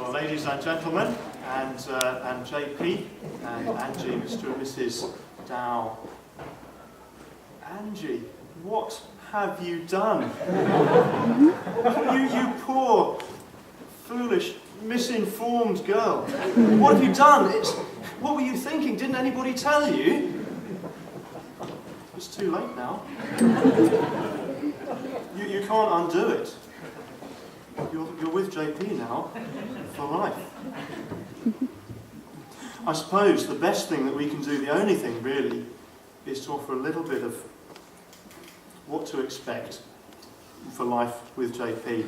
Well, ladies and gentlemen, and JP, and Angie, Mr. and Mrs. Dao. Angie, what have you done? You poor, foolish, misinformed girl. What have you done? What were you thinking? Didn't anybody tell you? It's too late now. You can't undo it. You're with JP now, for life. I suppose the best thing that we can do, the only thing really, is to offer a little bit of what to expect for life with JP.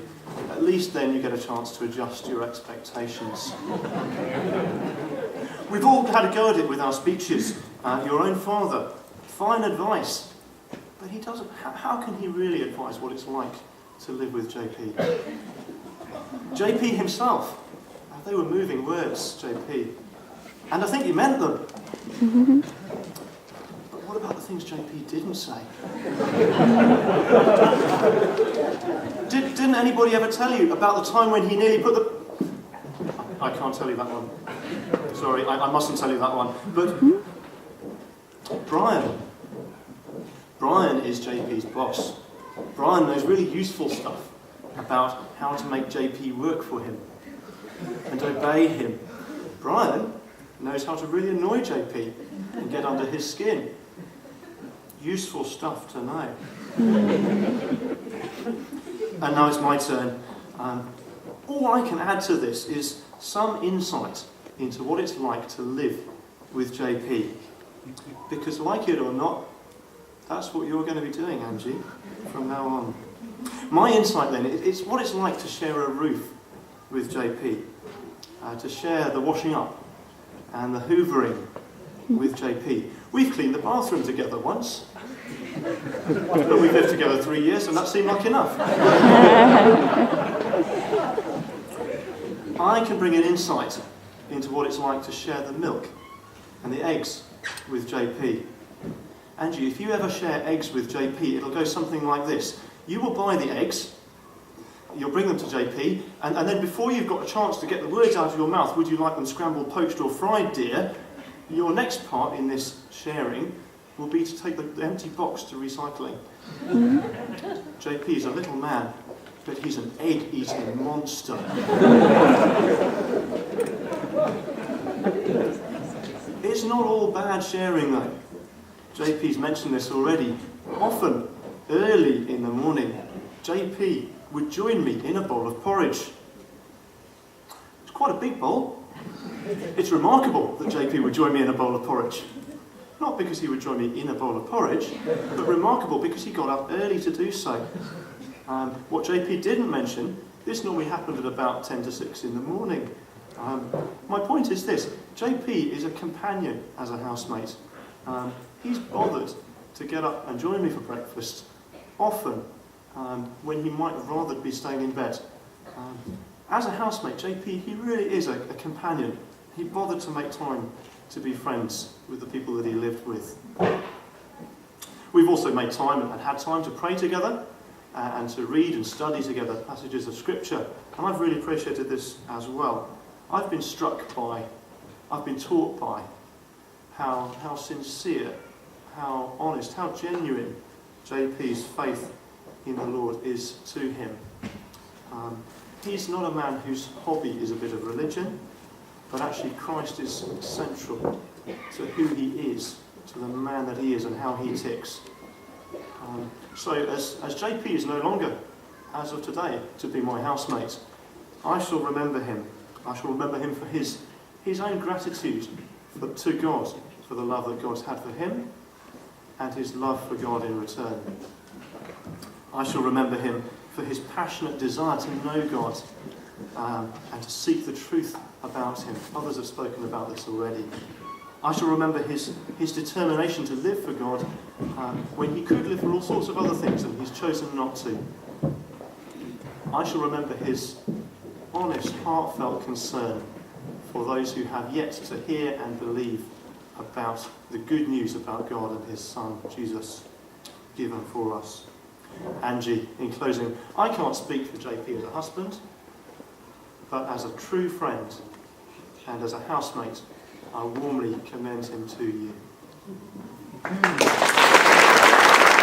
At least then you get a chance to adjust your expectations. We've all had a go at it with our speeches. Your own father, fine advice. But he doesn't. How can he really advise what it's like to live with JP? JP himself. They were moving words, JP. And I think he meant them. But what about the things JP didn't say? Didn't anybody ever tell you about the time when he nearly put the... I can't tell you that one. Sorry, I mustn't tell you that one. But Brian is JP's boss. Brian knows really useful stuff about how to make JP work for him and obey him. Brian knows how to really annoy JP and get under his skin. Useful stuff to know. And now it's my turn. All I can add to this is some insight into what it's like to live with JP. Because like it or not, that's what you're going to be doing, Angie, from now on. My insight then, it's what it's like to share a roof with JP. To share the washing up and the hoovering with JP. We've cleaned the bathroom together once. But we've lived together 3 years and that seemed like enough. I can bring an insight into what it's like to share the milk and the eggs with JP. Angie, if you ever share eggs with JP, it'll go something like this. You will buy the eggs, you'll bring them to JP, and then before you've got a chance to get the words out of your mouth, would you like them scrambled, poached or fried, dear? Your next part in this sharing will be to take the empty box to recycling. JP is a little man, but he's an egg-eating monster. It's not all bad sharing though. JP's mentioned this already. Often, early in the morning, JP would join me in a bowl of porridge. It's quite a big bowl. It's remarkable that JP would join me in a bowl of porridge. Not because he would join me in a bowl of porridge, but remarkable because he got up early to do so. What JP didn't mention, this normally happened at about 10 to 6 in the morning. My point is this, JP is a companion as a housemate. He's bothered to get up and join me for breakfast, often when he might rather be staying in bed. As a housemate, JP, he really is a companion. He bothered to make time to be friends with the people that he lived with. We've also made time and had time to pray together and to read and study together passages of Scripture. And I've really appreciated this as well. I've been struck by, I've been taught by how sincere, how honest, how genuine JP's faith in the Lord is to him. He's not a man whose hobby is a bit of religion, but actually Christ is central to who he is, to the man that he is and how he ticks. So as JP is no longer, as of today, to be my housemate, I shall remember him. I shall remember him for his own gratitude to God for the love that God's had for him and his love for God in return. I shall remember him for his passionate desire to know God and to seek the truth about him. Others have spoken about this already. I shall remember his determination to live for God when he could live for all sorts of other things and he's chosen not to. I shall remember his honest, heartfelt concern for those who have yet to hear and believe about the good news about God and his Son, Jesus, given for us. Angie, in closing, I can't speak for JP as a husband, but as a true friend and as a housemate, I warmly commend him to you.